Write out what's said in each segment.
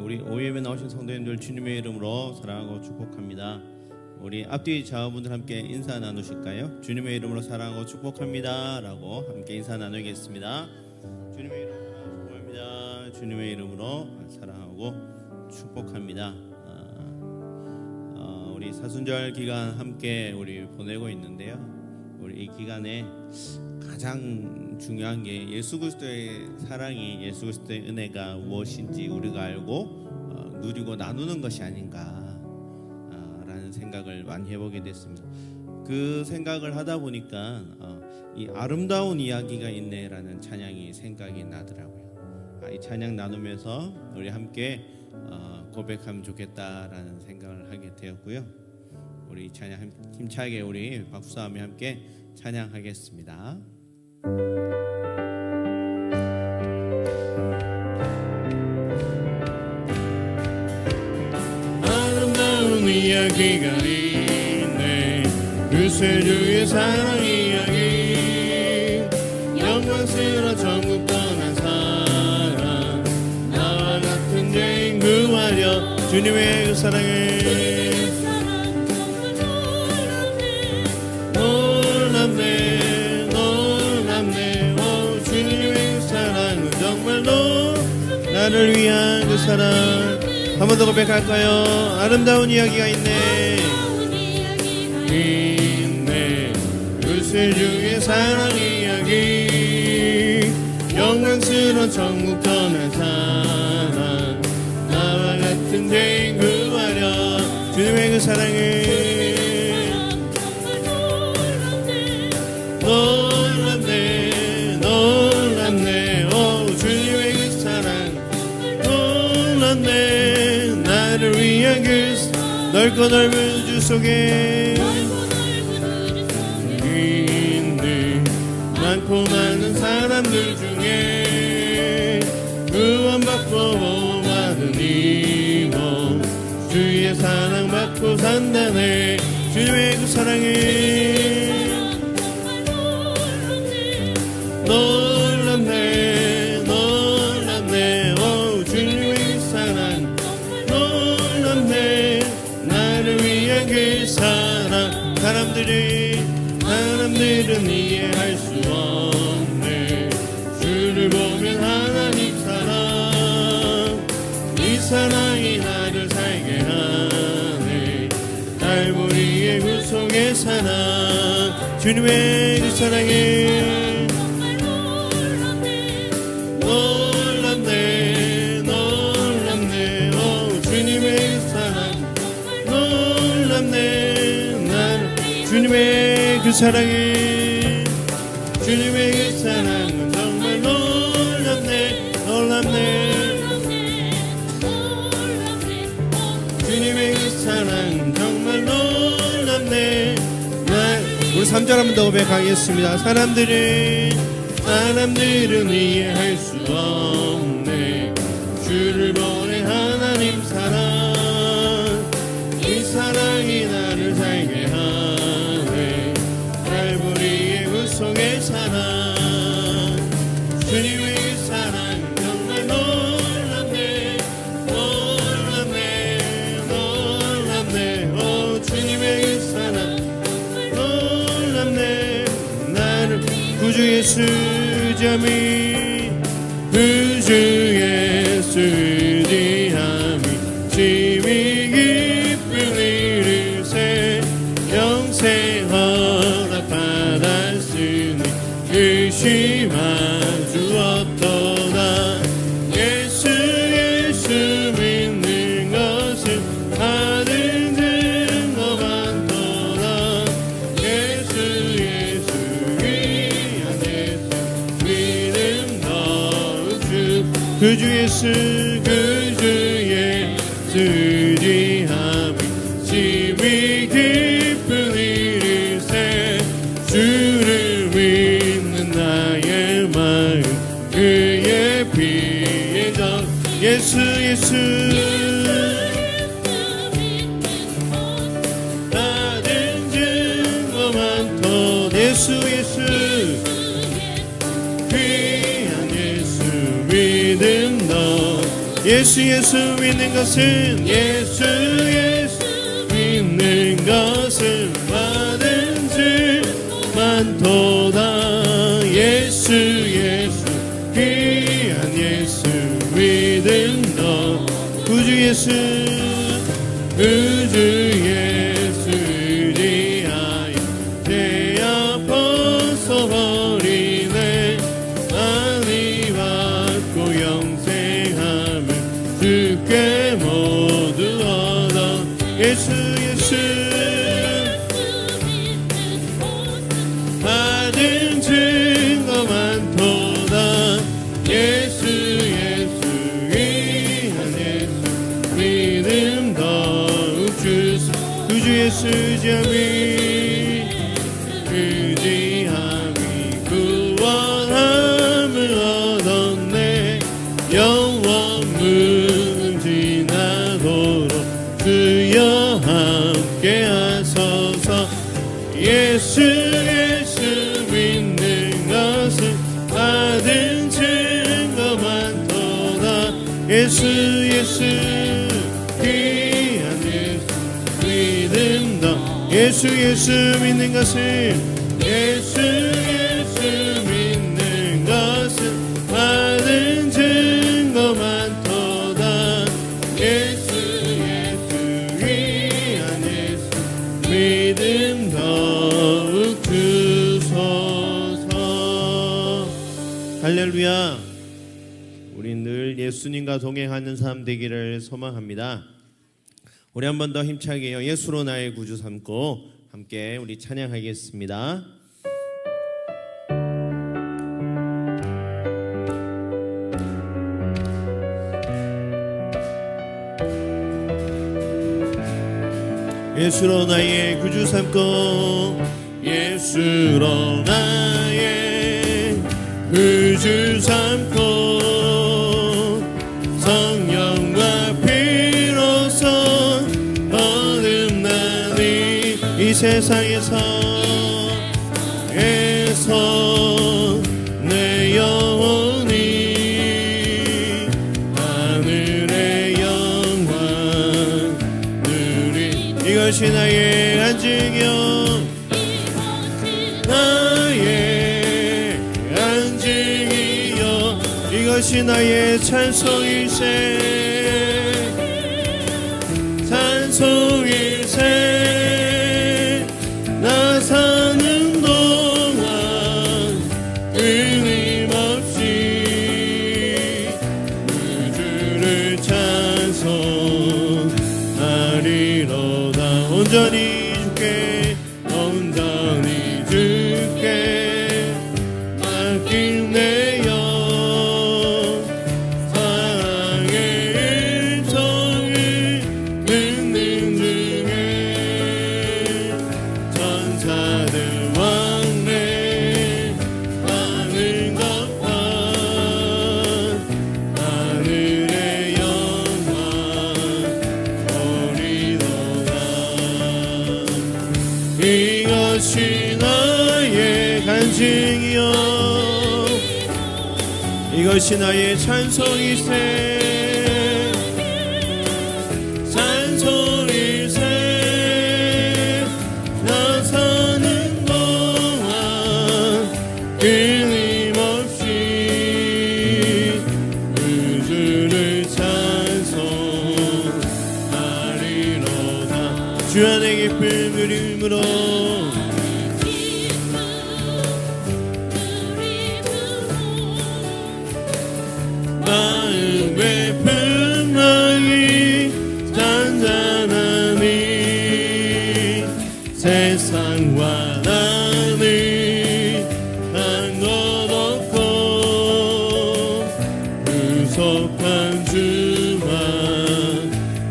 우리 OM에 나오신 성도님들 주님의 이름으로 사랑하고 축복합니다. 우리 앞뒤 좌우분들 함께 인사 나누실까요? 주님의 이름으로 사랑하고 축복합니다 라고 함께 인사 나누겠습니다. 주님의 이름으로 축복합니다. 주님의 이름으로 사랑하고 축복합니다. 우리 사순절 기간 함께 우리 보내고 있는데요. 우리 이 기간에 가장 중요한 게 예수 그리스도의 사랑이, 예수 그리스도의 은혜가 무엇인지 우리가 알고 누리고 나누는 것이 아닌가 라는 생각을 많이 해보게 됐습니다. 그 생각을 하다 보니까 이 아름다운 이야기가 있네라는 찬양이 생각이 나더라고요. 이 찬양 나누면서 우리 함께 고백하면 좋겠다라는 생각을 하게 되었고요. 우리 찬양 힘차게 우리 박수하며 함께 찬양하겠습니다. 아름다운 이야기가 있네. 구세주의 사랑 이야기, 영광스러운 천국 떠난 사랑, 나와 같은 죄인 구하려 주님의 그 사랑을 나를 위한 그 사랑. 한 번 더 고백할까요? 아름다운 이야기가 있네. 있네. 구세주의 사랑 이야기, 영광스러운 천국 떠난 사랑, 나와 같은 죄인 구하려 주님의 그 사랑을. 놀랍네 놀랍네 오 주님의 그 사랑. 놀랍네 나를 위한 그 넓고 넓은 주 속에 있는 많고 많은 사람들 중에 구원받고 받은 이모 주의 사랑받고 산다네. 주님의 그 사랑에 놀랍네 놀랍네 오 주님의 사랑. 놀랍네 나를 위한 그 사랑. 사람들은 이해할 수 없네. 주를 보면 하나님 사랑, 이 사랑이 나를 살게 하네. 갈보리의 구속의 사랑. 주님의 그 사랑에 놀랍네 놀랍네 오 주님의 사랑. 놀랍네 나는 주님의 그 사랑에. 주님의 그 사랑은 정말 놀랍네 놀랍네. 주님의 그 사랑은 정말 놀랍네. 우리 3절 한 번 더 고백하겠습니다. 사람들은 이해할 수 없네. 주를 보낸 하나님 사랑, 이 사랑이 나를 살게 하네. 갈보리의 구속의 사랑. 주님의 그 사랑 정말 놀랍네 놀랍네 놀랍네 오 주님의 그 사랑. 놀랍네 나를 구주 예수 잠이 구주 예수 지함이 심히 기쁜 이르세 영생 허락 받았으니 의심하 주었도다. 예수 믿는 것은 받은 증거 많도다. 예수 귀한 예수 믿음 더욱 주 구주 예수 지함이 심히 기쁜 일일세 주를 믿는 나의 마음 그의 피에 젖. 예수 받은 증거 많도. 예수 귀한 예수 믿음 너 예수 예수 믿는 것은 예수 믿는 것은 많은지 많도다. 예수 귀한 예수 믿음 너 구주 예수 의지하여 내 아파서 버리네. 많이 받고 영생함을 주께 모두 얻어. 예수 받은 증거 많도다. 예수 귀한 예수 믿음 더욱 주소. 구주 예수 의지함이 구원함을 얻었네. 영원 무궁지나도록 주여 함께 하소서. 예수 믿는 것은 받은 증거 많도다. 예수 귀한 예수 믿음 더. 예수 믿는 것은 예수 믿는 것은 받은 증거 많도다. 예수 귀한 예수 믿음 더욱 주소서. 할렐루야. 우리 늘 예수님과 동행하는 삶 되기를 소망합니다. 우리 한 번 더 힘차게 예수로 나의 구주 삼고 함께 우리 찬양하겠습니다. 예수로 나의 구주 삼고 예수로 나의 구주 삼고 성령과 피로써 거듭나니 이 세상에서 내 영혼이 하늘의 영광 누리. 이것이 나의 안증이요 나의 안증이요 이것이 나의 찬송일세 나 사는 동안 끊임없이 주를 찬송하리로다. 온전히 주께 맡긴 내 영 사랑의 일정을 듣는 중에 천사들 왕래 하늘 덮어 하늘의 영광 보리도다. 이것이 나의 간증이요 이것이 나의 찬송일세 나 사는 동안 끊임없이 주를 찬송하리로다. 주 안에 기쁨 누림으로 마음의 풍랑이 잔잔하니 세상과 나는 한 것 없고 구속한 주만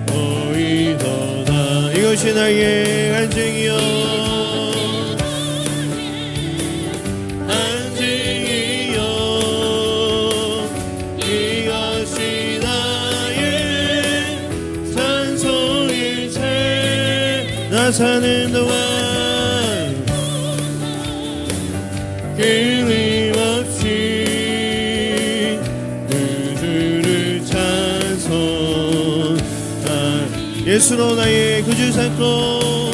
보이도다. 이것이 나의 간증이요 나 사는 동안 끊임없이 주를 찬송 예수로 나의 구주 삼고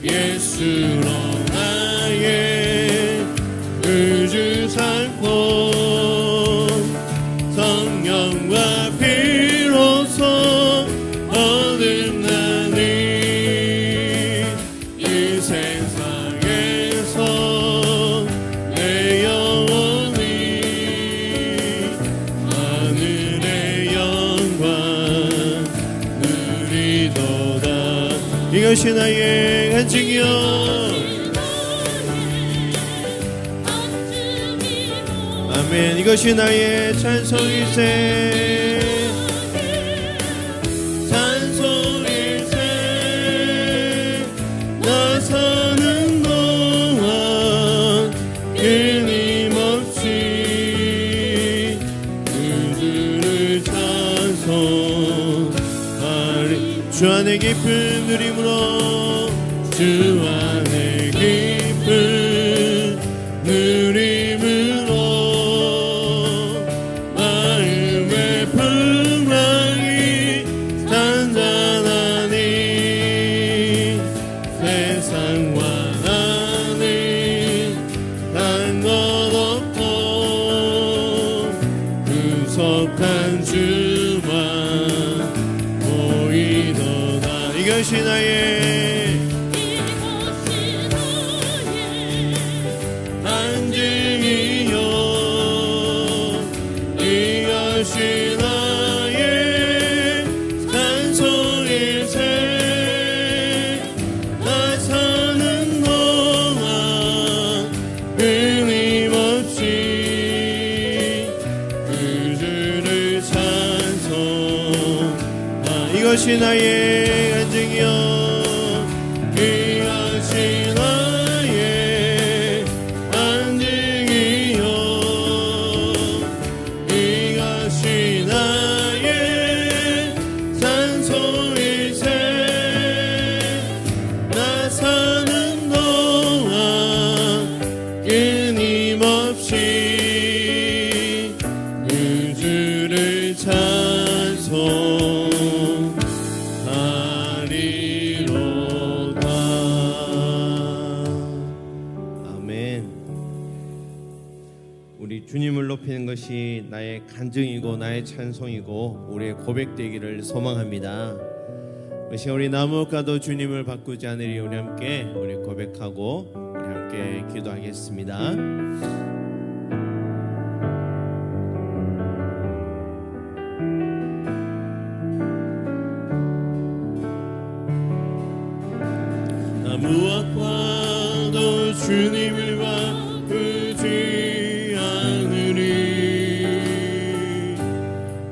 예수로 나의 구주 삼고 성령과 피로써 얻음나니 이 세상에서 내 영혼이 하늘의 영광 누리도다. 이것이 나의 간증이요 아멘. 이것이 나의 찬송일세 찬송일세 나 사는 동안 끊임없이 그들을 찬송하리. 주 안에 깊은 누림으로 주 안에 깊은 누림으로 마음의 풍랑이 잔잔하니 세상과 나는 단 것 없고 구속한 주만 보이도다. 이것이 나의 간증이요 이것이 나의 찬송일세 나 사는 동안 끊임없이 그들을 찬송 이것이 나의 간증이요 이것이 나의 간증이요 이것이 나의 찬송일세 나 사는 동안 끊임없이 그들을 찬송하리로다. 아멘. 우리 주님을 높이는 것이 나의 간증이고 나의 찬송이고 우리의 고백되기를 소망합니다. 그것이 우리 나무가도 주님을 바꾸지 않으리. 우리 함께 우리 고백하고 우리 함께 기도하겠습니다. 무엇과도 주님을 바꾸지 않으리.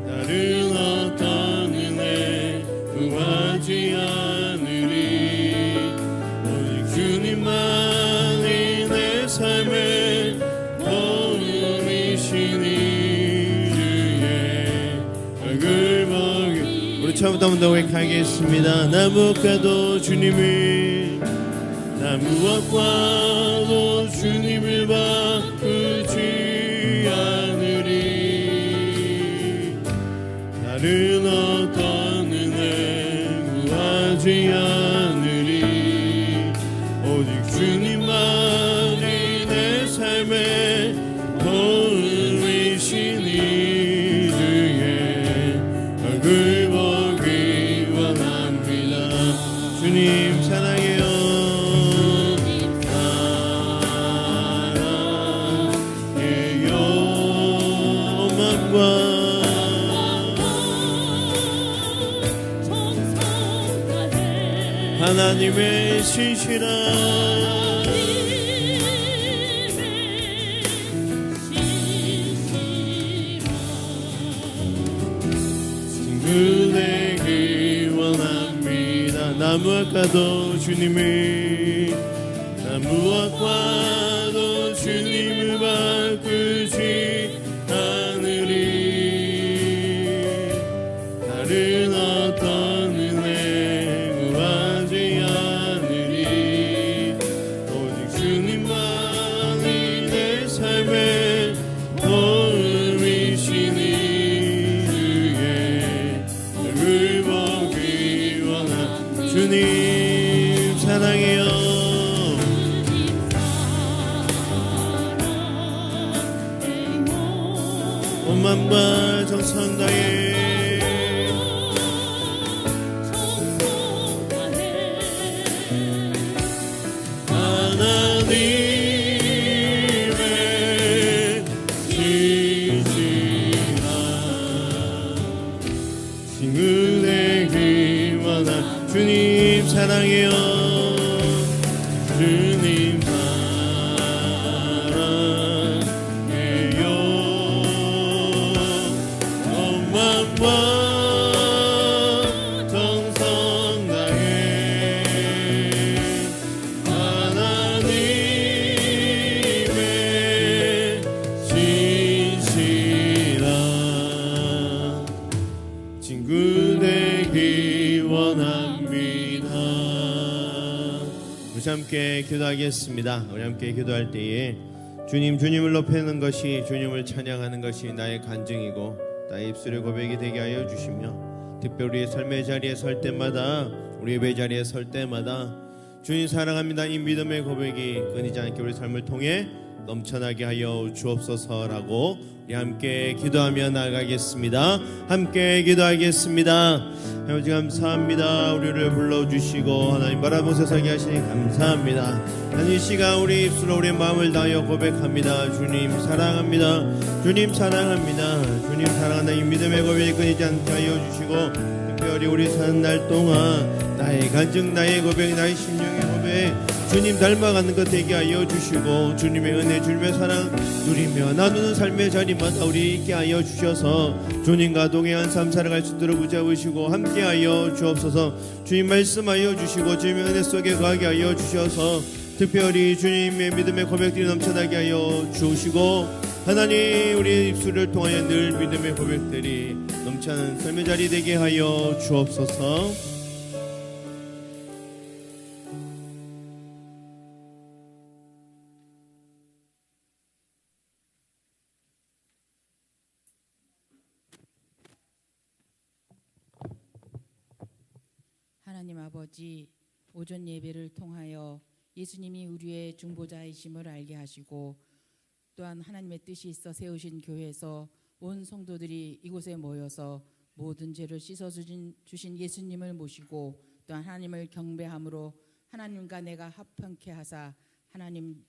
다른 어떤 은혜 구하지 않으리. 오직 주님만이 내 삶의 도움이시니 주의 얼굴 보기. 우리 처음부터 한번 더 고백하겠습니다. 나 무엇과도 주님을 나 무엇과도 주님을 바꾸지 않으리. 다른 어떤 은혜 구하지 않으리. 오직 주님만이 내 삶의 도움이시니 주의 얼굴 보기 원합니다. 주님 사랑해요. 하나님의 신실한 친구 되기 원합니다. 나 무엇과도 주님을 나 무엇과도 주님을 바꾸지 않으리. 다른 어떤 은혜 구하지 않으리. 오직 주님만이 내 삶의 도움이시니 주의 얼굴 보기 원합니다. 마음과 정성 다해 하나님의 지시라 친구의 기원한 주님 사랑해요 주님 사랑해요 온 마음과 정성 다해 하나님의 진실한 친구 되기 원합니다. 우리 함께 기도하겠습니다. 우리 함께 기도할 때에 주님을 높이는 것이 주님을 찬양하는 것이 나의 간증이고 나의 입술의 고백이 되게 하여 주시며 특별히 우리의 삶의 자리에 설 때마다 우리 예배 자리에 설 때마다 주님 사랑합니다 이 믿음의 고백이 끊이지 않게 우리 삶을 통해 넘쳐나게 하여 주옵소서라고 우리 함께 기도하며 나아가겠습니다. 함께 기도하겠습니다. 아버지 감사합니다. 우리를 불러주시고 하나님 바라보셔 서게 하시니 감사합니다. 하나님 이 시간 우리 입술로 우리 마음을 다하여 고백합니다. 주님 사랑합니다. 주님 사랑합니다. 주님 사랑한다 이 믿음의 고백이 끊이지 않게 하여 주시고 특별히 우리 사는 날 동안 나의 간증 나의 고백 나의 심령의 고백 주님 닮아가는 것 되게 하여 주시고 주님의 은혜 주님의 사랑 누리며 나누는 삶의 자리마다 우리 있게 하여 주셔서 주님과 동행한 삶 살아갈 수 있도록 붙잡으시고 함께 하여 주옵소서. 주님 말씀하여 주시고 주님의 은혜 속에 거하게 하여 주셔서 특별히 주님의 믿음의 고백들이 넘쳐나게 하여 주시고 하나님 우리 입술을 통하여 늘 믿음의 고백들이 넘치는 삶의 자리 되게 하여 주옵소서. 하나님 아버지, 오전 예배를 통하여 예수님이 우리의 중보자이심을 알게 하시고 또한 하나님의 뜻이 있어 세우신 교회에서 온 성도들이 이곳에 모여서 모든 죄를 씻어주신 예수님을 모시고 또한 하나님을 경배함으로 하나님과 내가 합평케 하사 하나님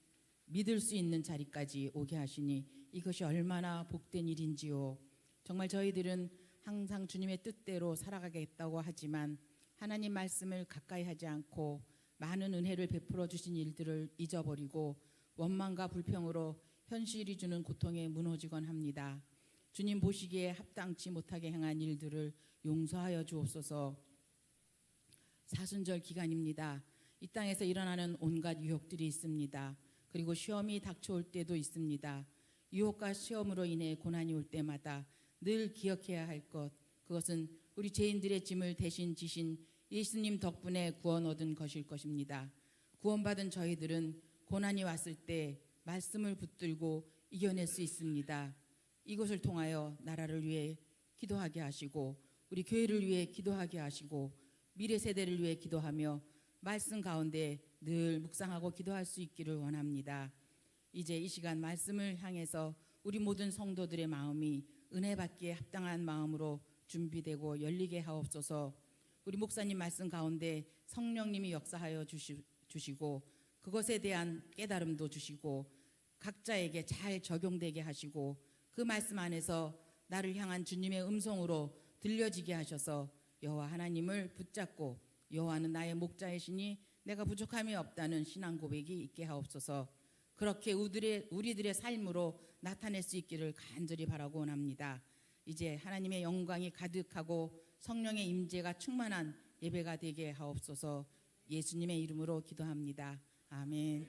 믿을 수 있는 자리까지 오게 하시니 이것이 얼마나 복된 일인지요. 정말 저희들은 항상 주님의 뜻대로 살아가겠다고 하지만 하나님 말씀을 가까이 하지 않고 많은 은혜를 베풀어 주신 일들을 잊어버리고 원망과 불평으로 현실이 주는 고통에 무너지곤 합니다. 주님 보시기에 합당치 못하게 행한 일들을 용서하여 주옵소서. 사순절 기간입니다. 이 땅에서 일어나는 온갖 유혹들이 있습니다. 그리고 시험이 닥쳐올 때도 있습니다. 유혹과 시험으로 인해 고난이 올 때마다 늘 기억해야 할 것, 그것은 우리 죄인들의 짐을 대신 지신 예수님 덕분에 구원 얻은 것일 것입니다. 구원받은 저희들은 고난이 왔을 때 말씀을 붙들고 이겨낼 수 있습니다. 이것을 통하여 나라를 위해 기도하게 하시고 우리 교회를 위해 기도하게 하시고 미래 세대를 위해 기도하며 말씀 가운데 늘 묵상하고 기도할 수 있기를 원합니다. 이제 이 시간 말씀을 향해서 우리 모든 성도들의 마음이 은혜 받기에 합당한 마음으로 준비되고 열리게 하옵소서. 우리 목사님 말씀 가운데 성령님이 역사하여 주시고 그것에 대한 깨달음도 주시고 각자에게 잘 적용되게 하시고 그 말씀 안에서 나를 향한 주님의 음성으로 들려지게 하셔서 여호와 하나님을 붙잡고 여호와는 나의 목자이시니 내가 부족함이 없다는 신앙 고백이 있게 하옵소서. 그렇게 우리들의 삶으로 나타낼 수 있기를 간절히 바라고 원합니다. 이제 하나님의 영광이 가득하고 성령의 임재가 충만한 예배가 되게 하옵소서. 예수님의 이름으로 기도합니다. 아멘.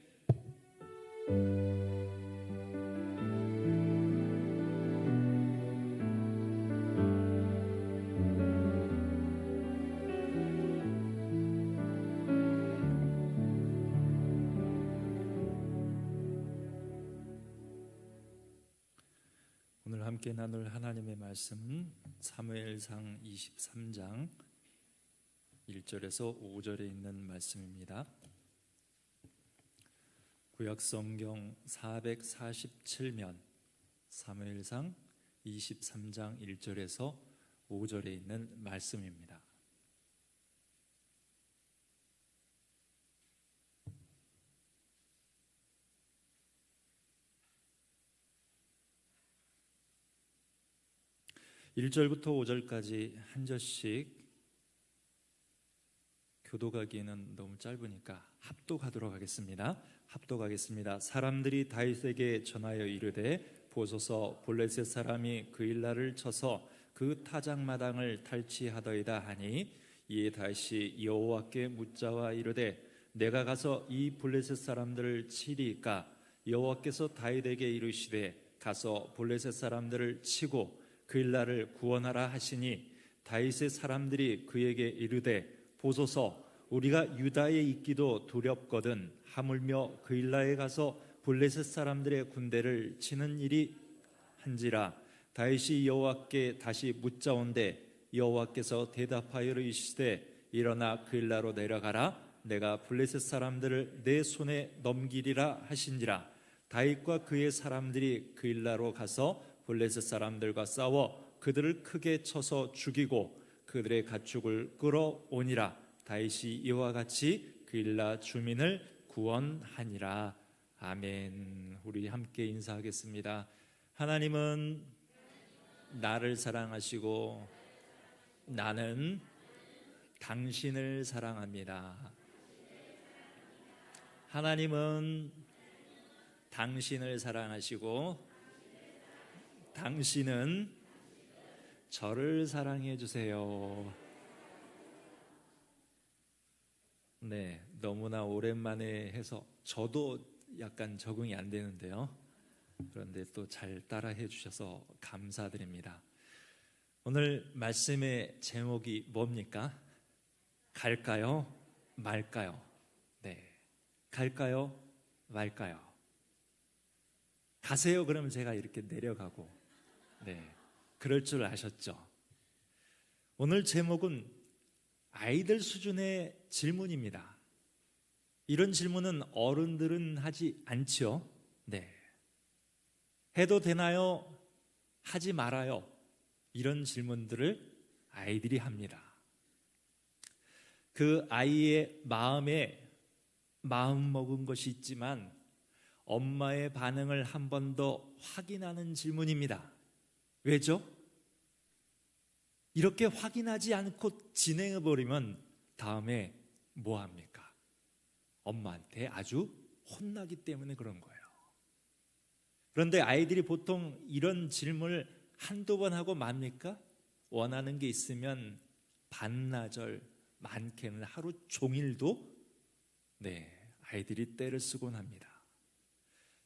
오늘 함께 나눌 하나님의 말씀은 사무엘상 23장 1절에서 5절에 있는 말씀입니다. 구약성경 447면 사무엘상 23장 1절에서 5절에 있는 말씀입니다. (1절부터) (5절까지) 한 절씩 교독하기에는 너무 짧으니까 합독하도록 하겠습니다. 합독하겠습니다. 사람들이 다윗에게 전하여 이르되 보소서 블레셋 사람이 그 일날을 쳐서 그 타작마당을 탈취하더이다 하니 이에 다윗이 여호와께 묻자와 이르되 내가 가서 이 블레셋 사람들을 치리이까? 여호와께서 다윗에게 이르시되 가서 블레셋 사람들을 치고 그 일날을 구원하라 하시니 다윗의 사람들이 그에게 이르되 보소서 우리가 유다에 있기도 두렵거든 하물며 그 일라에 가서 블레셋 사람들의 군대를 치는 일이 한지라. 다윗이 여호와께 다시 묻자온데 여호와께서 대답하여 이르시되 일어나 그 일라로 내려가라. 내가 블레셋 사람들을 내 손에 넘기리라 하신지라. 다윗과 그의 사람들이 그 일라로 가서 블레셋 사람들과 싸워 그들을 크게 쳐서 죽이고 그들의 가축을 끌어오니라. 다윗이 이와 같이 그 일라 주민을 구원하니라. 아멘. 우리 함께 인사하겠습니다. 하나님은 나를 사랑하시고 나는 당신을 사랑합니다. 하나님은 당신을 사랑하시고 당신은 저를 사랑해 주세요. 네, 너무나 오랜만에 해서 저도 약간 적응이 안 되는데요. 그런데 또 잘 따라해 주셔서 감사드립니다. 오늘 말씀의 제목이 뭡니까? 갈까요? 말까요? 네, 갈까요? 말까요? 가세요. 그러면 제가 이렇게 내려가고, 네, 그럴 줄 아셨죠? 오늘 제목은 아이들 수준의 질문입니다. 이런 질문은 어른들은 하지 않죠. 네, 해도 되나요? 하지 말아요. 이런 질문들을 아이들이 합니다. 그 아이의 마음에 마음 먹은 것이 있지만 엄마의 반응을 한 번 더 확인하는 질문입니다. 왜죠? 이렇게 확인하지 않고 진행해 버리면 다음에 뭐 합니까? 엄마한테 아주 혼나기 때문에 그런 거예요. 그런데 아이들이 보통 이런 질문을 한두 번 하고 맙니까? 원하는 게 있으면 반나절, 많게는 하루 종일도 아이들이 떼를 쓰곤 합니다.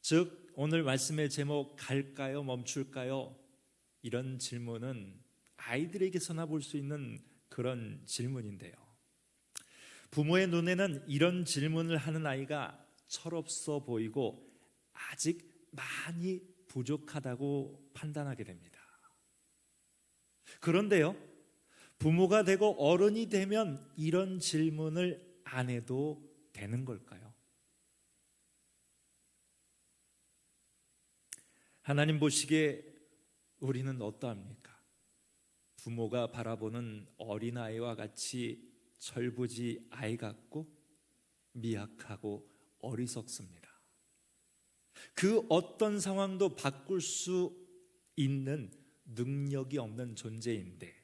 즉 오늘 말씀의 제목 갈까요? 멈출까요? 이런 질문은 아이들에게서나 볼 수 있는 그런 질문인데요. 부모의 눈에는 이런 질문을 하는 아이가 철없어 보이고 아직 많이 부족하다고 판단하게 됩니다. 그런데요, 부모가 되고 어른이 되면 이런 질문을 안 해도 되는 걸까요? 하나님 보시기에 우리는 어떠합니까? 부모가 바라보는 어린아이와 같이 철부지 아이 같고 미약하고 어리석습니다. 그 어떤 상황도 바꿀 수 있는 능력이 없는 존재인데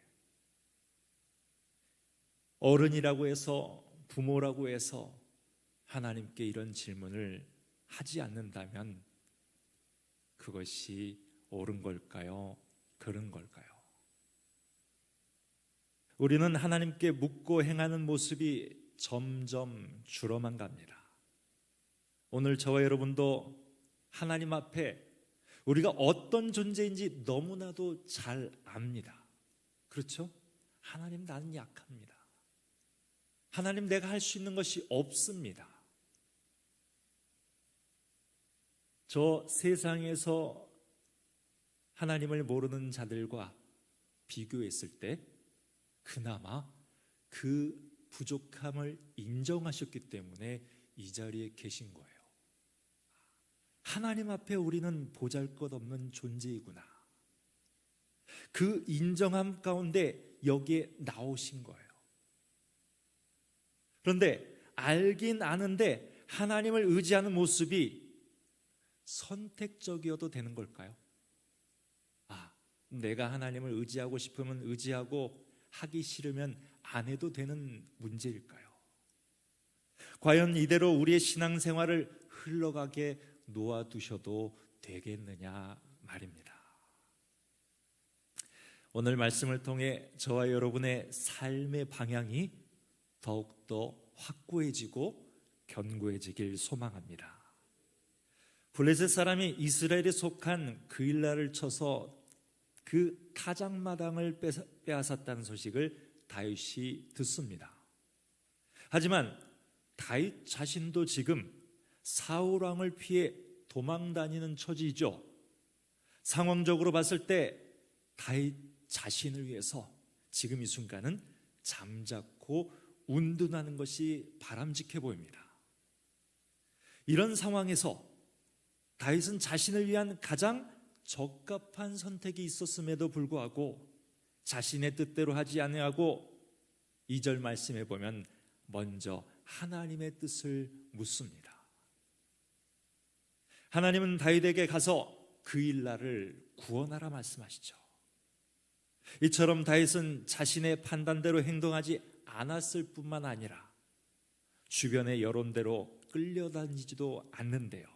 어른이라고 해서 부모라고 해서 하나님께 이런 질문을 하지 않는다면 그것이 옳은 걸까요? 그른 걸까요? 우리는 하나님께 묻고 행하는 모습이 점점 줄어만 갑니다. 오늘 저와 여러분도 하나님 앞에 우리가 어떤 존재인지 너무나도 잘 압니다. 그렇죠? 하나님, 나는 약합니다. 하나님, 내가 할 수 있는 것이 없습니다. 저 세상에서 하나님을 모르는 자들과 비교했을 때 그나마 그 부족함을 인정하셨기 때문에 이 자리에 계신 거예요. 하나님 앞에 우리는 보잘것없는 존재이구나. 그 인정함 가운데 여기에 나오신 거예요. 그런데 알긴 아는데 하나님을 의지하는 모습이 선택적이어도 되는 걸까요? 내가 하나님을 의지하고 싶으면 의지하고 하기 싫으면 안 해도 되는 문제일까요? 과연 이대로 우리의 신앙생활을 흘러가게 놓아두셔도 되겠느냐 말입니다. 오늘 말씀을 통해 저와 여러분의 삶의 방향이 더욱더 확고해지고 견고해지길 소망합니다. 블레셋 사람이 이스라엘에 속한 그일라를 쳐서 그 타작마당을 빼앗았다는 소식을 다윗이 듣습니다. 하지만 다윗 자신도 지금 사울 왕을 피해 도망 다니는 처지이죠. 상황적으로 봤을 때 다윗 자신을 위해서 지금 이 순간은 잠자코 운둔하는 것이 바람직해 보입니다. 이런 상황에서 다윗은 자신을 위한 가장 적합한 선택이 있었음에도 불구하고 자신의 뜻대로 하지 아니하고 2절 말씀에 보면 먼저 하나님의 뜻을 묻습니다. 하나님은 다윗에게 가서 그일라를 구원하라 말씀하시죠. 이처럼 다윗은 자신의 판단대로 행동하지 않았을 뿐만 아니라 주변의 여론대로 끌려다니지도 않는데요.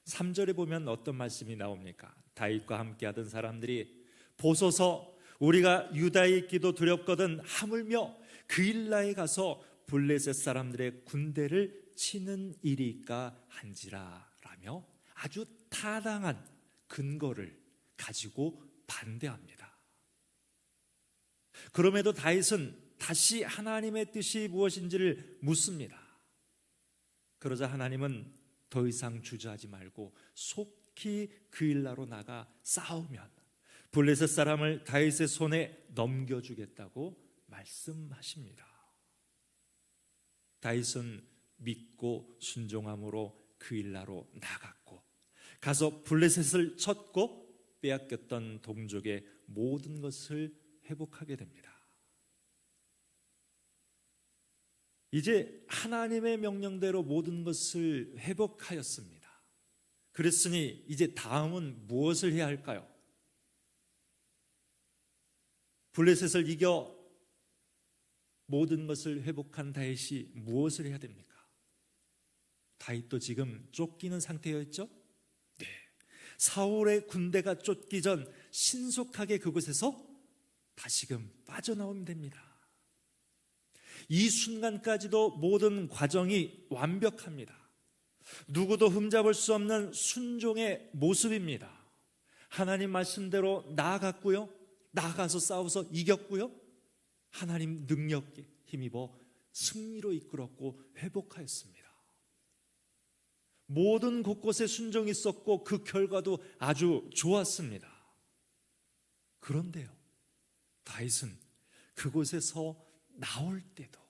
3절에 보면 어떤 말씀이 나옵니까? 다윗과 함께하던 사람들이 보소서 우리가 유다에 있기도 두렵거든 하물며 그일라에 가서 블레셋 사람들의 군대를 치는 일이까 한지라 라며 아주 타당한 근거를 가지고 반대합니다. 그럼에도 다윗은 다시 하나님의 뜻이 무엇인지를 묻습니다. 그러자 하나님은 더 이상 주저하지 말고 속히 그일라로 나가 싸우면 블레셋 사람을 다윗의 손에 넘겨주겠다고 말씀하십니다. 다윗은 믿고 순종함으로 그일라로 나갔고 가서 블레셋을 쳤고 빼앗겼던 동족의 모든 것을 회복하게 됩니다. 이제 하나님의 명령대로 모든 것을 회복하였습니다. 그랬으니 이제 다음은 무엇을 해야 할까요? 블레셋을 이겨 모든 것을 회복한 다윗이 무엇을 해야 됩니까? 다윗도 지금 쫓기는 상태였죠? 네. 사울의 군대가 쫓기 전 신속하게 그곳에서 다시금 빠져나오면 됩니다. 이 순간까지도 모든 과정이 완벽합니다. 누구도 흠잡을 수 없는 순종의 모습입니다. 하나님 말씀대로 나아갔고요. 나아가서 싸워서 이겼고요. 하나님 능력에 힘입어 승리로 이끌었고 회복하였습니다. 모든 곳곳에 순종이 있었고 그 결과도 아주 좋았습니다. 그런데요, 다윗은 그곳에서 나올 때도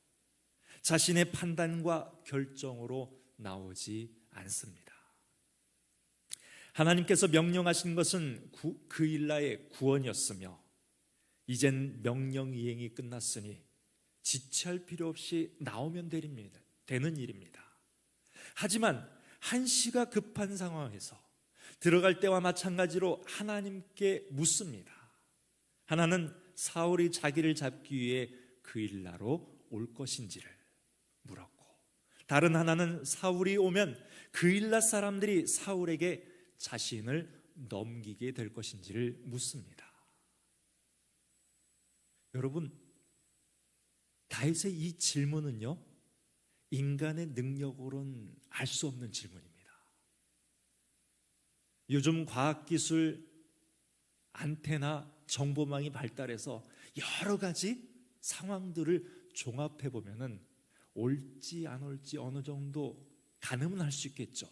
자신의 판단과 결정으로 나오지 않습니다. 하나님께서 명령하신 것은 그일라의 구원이었으며 이젠 명령 이행이 끝났으니 지체할 필요 없이 나오면 되는 일입니다. 하지만 한시가 급한 상황에서 들어갈 때와 마찬가지로 하나님께 묻습니다. 하나는 사울이 자기를 잡기 위해 그일라로 올 것인지를 물었고, 다른 하나는 사울이 오면 그일라 사람들이 사울에게 자신을 넘기게 될 것인지를 묻습니다. 여러분, 다윗의 이 질문은요, 인간의 능력으로는 알 수 없는 질문입니다. 요즘 과학기술, 안테나, 정보망이 발달해서 여러 가지 상황들을 종합해 보면은 올지 안 올지 어느 정도 가늠은 할 수 있겠죠.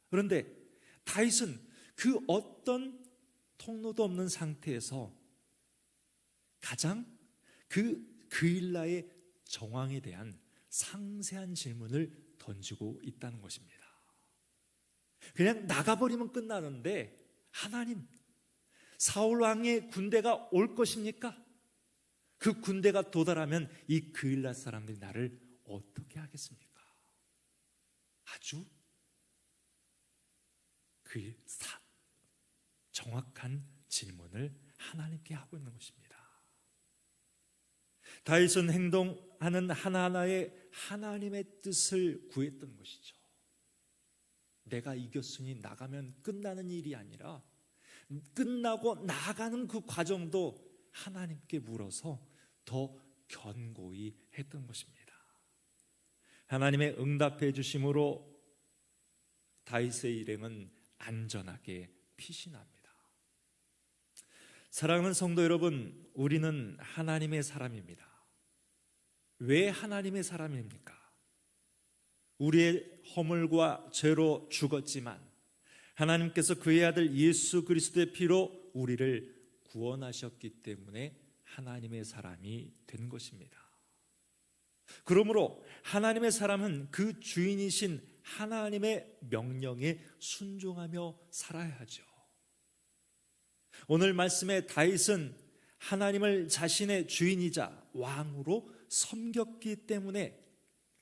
그런데 다윗은 그 어떤 통로도 없는 상태에서 가장 그일라의 정황에 대한 상세한 질문을 던지고 있다는 것입니다. 그냥 나가버리면 끝나는데 하나님, 사울 왕의 군대가 올 것입니까? 그 군대가 도달하면 이 그일랏 사람들이 나를 어떻게 하겠습니까? 아주 정확한 질문을 하나님께 하고 있는 것입니다. 다윗은 행동하는 하나하나에 하나님의 뜻을 구했던 것이죠. 내가 이겼으니 나가면 끝나는 일이 아니라 끝나고 나가는 그 과정도 하나님께 물어서 더 견고히 했던 것입니다. 하나님의 응답해 주심으로 다윗의 일행은 안전하게 피신합니다. 사랑하는 성도 여러분, 우리는 하나님의 사람입니다. 왜 하나님의 사람입니까? 우리의 허물과 죄로 죽었지만 하나님께서 그의 아들 예수 그리스도의 피로 우리를 구원하셨기 때문에 하나님의 사람이 된 것입니다. 그러므로 하나님의 사람은 그 주인이신 하나님의 명령에 순종하며 살아야 하죠. 오늘 말씀에 다윗은 하나님을 자신의 주인이자 왕으로 섬겼기 때문에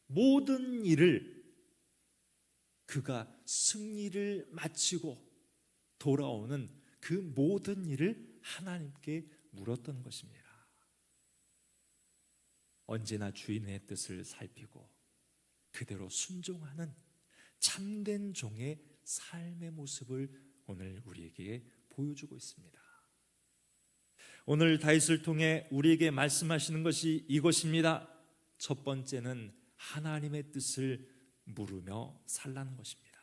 모든 일을 그가 승리를 마치고 돌아오는 그 모든 일을 하나님께 물었던 것입니다. 언제나 주인의 뜻을 살피고 그대로 순종하는 참된 종의 삶의 모습을 오늘 우리에게 보여주고 있습니다. 오늘 다윗을 통해 우리에게 말씀하시는 것이 이것입니다. 첫 번째는 하나님의 뜻을 물으며 살라는 것입니다.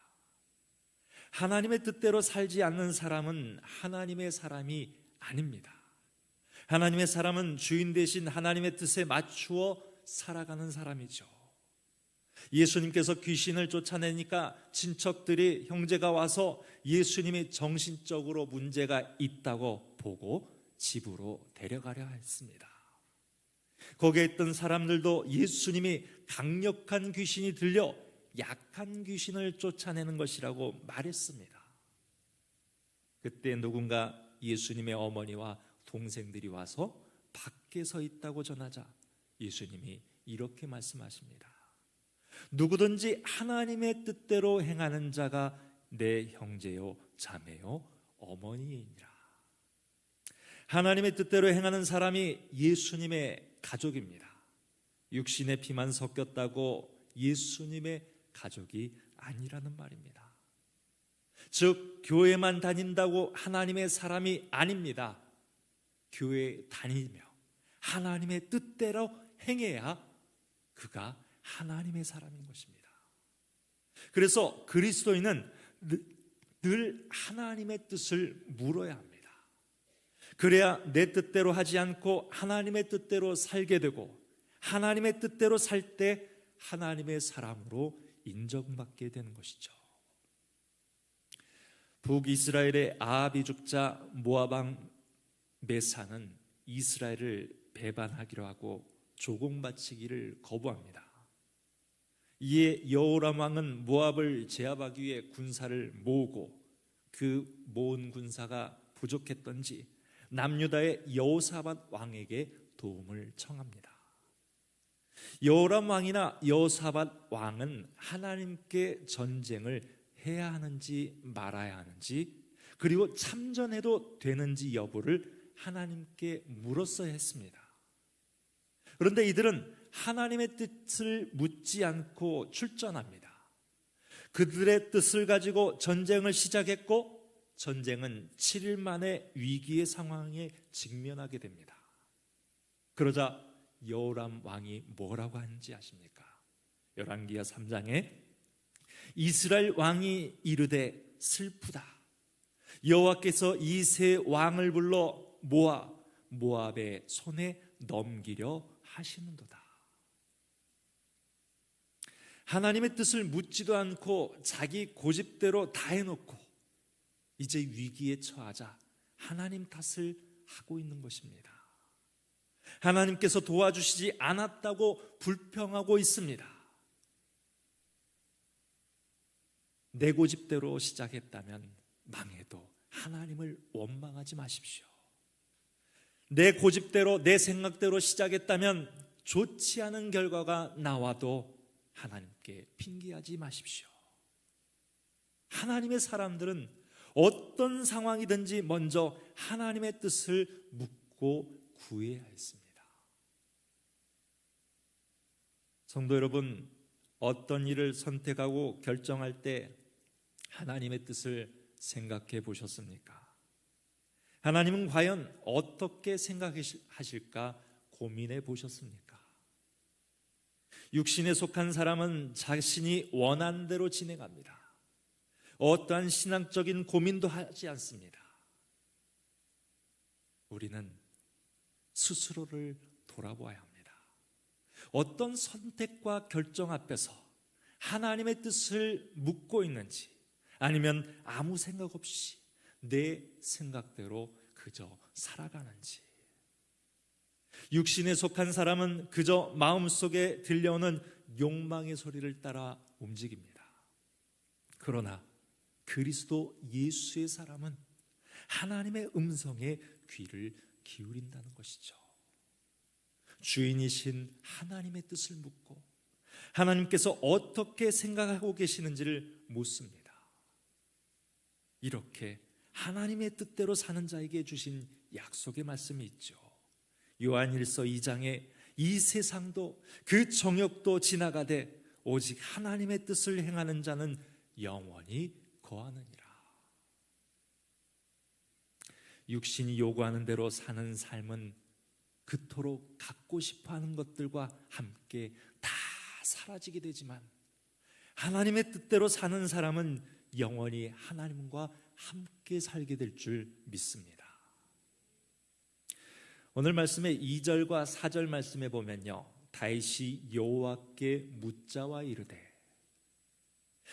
하나님의 뜻대로 살지 않는 사람은 하나님의 사람이 아닙니다. 하나님의 사람은 주인 대신 하나님의 뜻에 맞추어 살아가는 사람이죠. 예수님께서 귀신을 쫓아내니까 친척들이, 형제가 와서 예수님이 정신적으로 문제가 있다고 보고 집으로 데려가려 했습니다. 거기에 있던 사람들도 예수님이 강력한 귀신이 들려 약한 귀신을 쫓아내는 것이라고 말했습니다. 그때 누군가 예수님의 어머니와 동생들이 와서 밖에 서 있다고 전하자 예수님이 이렇게 말씀하십니다. 누구든지 하나님의 뜻대로 행하는 자가 내 형제요 자매요 어머니이니라. 하나님의 뜻대로 행하는 사람이 예수님의 가족입니다. 육신의 피만 섞였다고 예수님의 가족이 아니라는 말입니다. 즉 교회만 다닌다고 하나님의 사람이 아닙니다. 교회에 다니며 하나님의 뜻대로 행해야 그가 하나님의 사람인 것입니다. 그래서 그리스도인은 늘 하나님의 뜻을 물어야 합니다. 그래야 내 뜻대로 하지 않고 하나님의 뜻대로 살게 되고 하나님의 뜻대로 살 때 하나님의 사람으로 인정받게 되는 것이죠. 북이스라엘의 아합이 죽자 모압 왕 메사는 이스라엘을 배반하기로 하고 조공 바치기를 거부합니다. 이에 여호람 왕은 모압을 제압하기 위해 군사를 모으고 그 모은 군사가 부족했던지 남유다의 여호사밧 왕에게 도움을 청합니다. 여호람 왕이나 여호사밧 왕은 하나님께 전쟁을 해야 하는지 말아야 하는지, 그리고 참전해도 되는지 여부를 하나님께 물었어야 했습니다. 그런데 이들은 하나님의 뜻을 묻지 않고 출전합니다. 그들의 뜻을 가지고 전쟁을 시작했고 전쟁은 7일 만에 위기의 상황에 직면하게 됩니다. 그러자 여호람 왕이 뭐라고 하는지 아십니까? 열왕기하 3장에 이스라엘 왕이 이르되 슬프다. 여호와께서 이 세 왕을 불러 모압의 손에 넘기려 하시는도다. 하나님의 뜻을 묻지도 않고 자기 고집대로 다 해놓고 이제 위기에 처하자 하나님 탓을 하고 있는 것입니다. 하나님께서 도와주시지 않았다고 불평하고 있습니다. 내 고집대로 시작했다면 망해도 하나님을 원망하지 마십시오. 내 고집대로 내 생각대로 시작했다면 좋지 않은 결과가 나와도 하나님께 핑계하지 마십시오. 하나님의 사람들은 어떤 상황이든지 먼저 하나님의 뜻을 묻고 구해야 했습니다. 성도 여러분, 어떤 일을 선택하고 결정할 때 하나님의 뜻을 생각해 보셨습니까? 하나님은 과연 어떻게 생각하실까 고민해 보셨습니까? 육신에 속한 사람은 자신이 원하는 대로 진행합니다. 어떠한 신앙적인 고민도 하지 않습니다. 우리는 스스로를 돌아보아야 합니다. 어떤 선택과 결정 앞에서 하나님의 뜻을 묻고 있는지, 아니면 아무 생각 없이 내 생각대로 그저 살아가는지. 육신에 속한 사람은 그저 마음속에 들려오는 욕망의 소리를 따라 움직입니다. 그러나 그리스도 예수의 사람은 하나님의 음성에 귀를 기울인다는 것이죠. 주인이신 하나님의 뜻을 묻고 하나님께서 어떻게 생각하고 계시는지를 묻습니다. 이렇게 하나님의 뜻대로 사는 자에게 주신 약속의 말씀이 있죠. 요한일서 2장에 이 세상도 그 정욕도 지나가되 오직 하나님의 뜻을 행하는 자는 영원히 거하느니라. 육신이 요구하는 대로 사는 삶은 그토록 갖고 싶어하는 것들과 함께 다 사라지게 되지만, 하나님의 뜻대로 사는 사람은 영원히 하나님과 함께 살게 될 줄 믿습니다. 오늘 말씀의 2절과 4절 말씀에 보면요, 다윗이 여호와께 묻자와 이르되,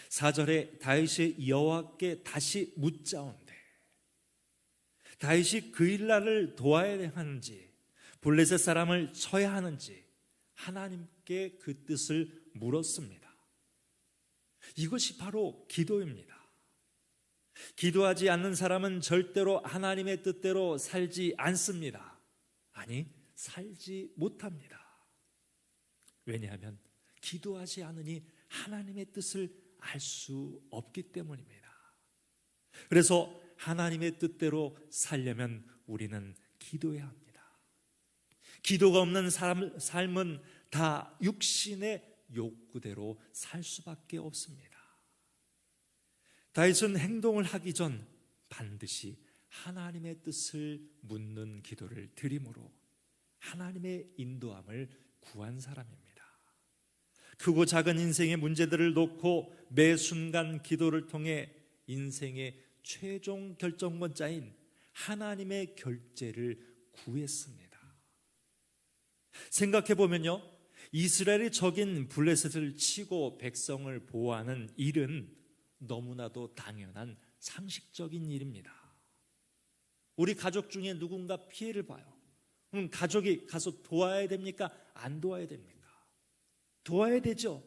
4절에 다윗이 여호와께 다시 묻자온데, 다윗이 그 일날을 도와야 하는지 블레셋 사람을 쳐야 하는지 하나님께 그 뜻을 물었습니다. 이것이 바로 기도입니다. 기도하지 않는 사람은 절대로 하나님의 뜻대로 살지 않습니다. 아니, 살지 못합니다. 왜냐하면 기도하지 않으니 하나님의 뜻을 알 수 없기 때문입니다. 그래서 하나님의 뜻대로 살려면 우리는 기도해야 합니다. 기도가 없는 삶은 다 육신의 욕구대로 살 수밖에 없습니다. 다윗은 행동을 하기 전 반드시 하나님의 뜻을 묻는 기도를 드림으로 하나님의 인도함을 구한 사람입니다. 크고 작은 인생의 문제들을 놓고 매 순간 기도를 통해 인생의 최종 결정권자인 하나님의 결재를 구했습니다. 생각해 보면요, 이스라엘의 적인 블레셋을 치고 백성을 보호하는 일은 너무나도 당연한 상식적인 일입니다. 우리 가족 중에 누군가 피해를 봐요. 그럼 가족이 가서 도와야 됩니까? 안 도와야 됩니까? 도와야 되죠.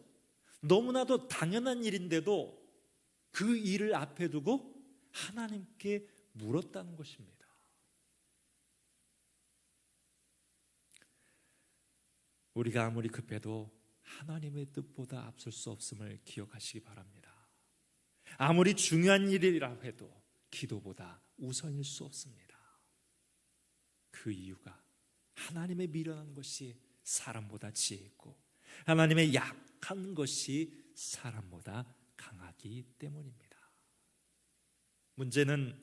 너무나도 당연한 일인데도 그 일을 앞에 두고 하나님께 물었다는 것입니다. 우리가 아무리 급해도 하나님의 뜻보다 앞설 수 없음을 기억하시기 바랍니다. 아무리 중요한 일이라 해도 기도보다 우선일 수 없습니다. 그 이유가 하나님의 미련한 것이 사람보다 지혜 있고 하나님의 약한 것이 사람보다 강하기 때문입니다. 문제는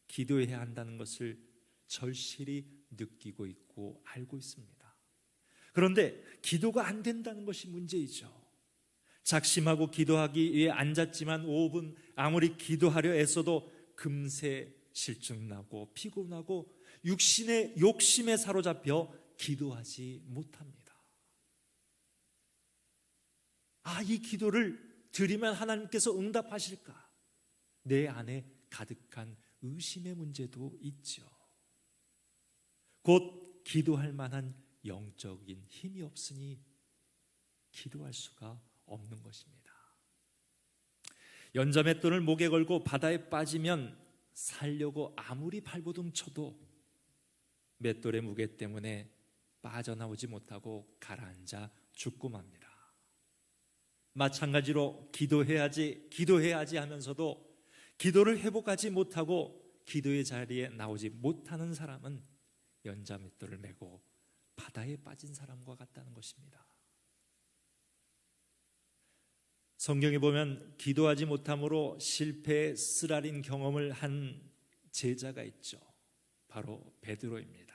기도해야 한다는 것을 절실히 느끼고 있고 알고 있습니다. 그런데 기도가 안 된다는 것이 문제이죠. 작심하고 기도하기 위해 앉았지만 5분 아무리 기도하려 애써도 금세 실증나고 피곤하고 육신의 욕심에 사로잡혀 기도하지 못합니다. 이 기도를 드리면 하나님께서 응답하실까? 내 안에 가득한 의심의 문제도 있죠. 곧 기도할 만한 영적인 힘이 없으니 기도할 수가 없는 것입니다. 연자맷돈을 목에 걸고 바다에 빠지면 살려고 아무리 발버둥 쳐도 맷돌의 무게 때문에 빠져나오지 못하고 가라앉아 죽고 맙니다. 마찬가지로 기도해야지 하면서도 기도를 회복하지 못하고 기도의 자리에 나오지 못하는 사람은 연자맷돌을 메고 바다에 빠진 사람과 같다는 것입니다. 성경에 보면 기도하지 못함으로 실패의 쓰라린 경험을 한 제자가 있죠. 바로 베드로입니다.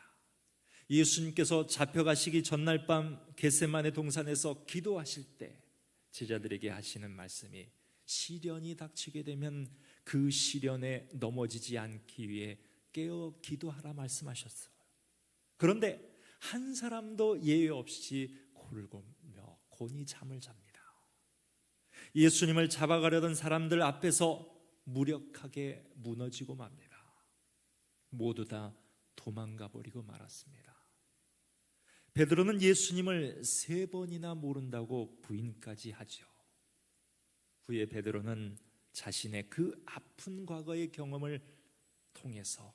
예수님께서 잡혀가시기 전날 밤 겟세마네 동산에서 기도하실 때 제자들에게 하시는 말씀이 시련이 닥치게 되면 그 시련에 넘어지지 않기 위해 깨어 기도하라 말씀하셨어요. 그런데 한 사람도 예외 없이 코를 골며 곤히 잠을 잡니다. 예수님을 잡아가려던 사람들 앞에서 무력하게 무너지고 맙니다. 모두 다 도망가 버리고 말았습니다. 베드로는 예수님을 3번이나 모른다고 부인까지 하죠. 후에 베드로는 자신의 그 아픈 과거의 경험을 통해서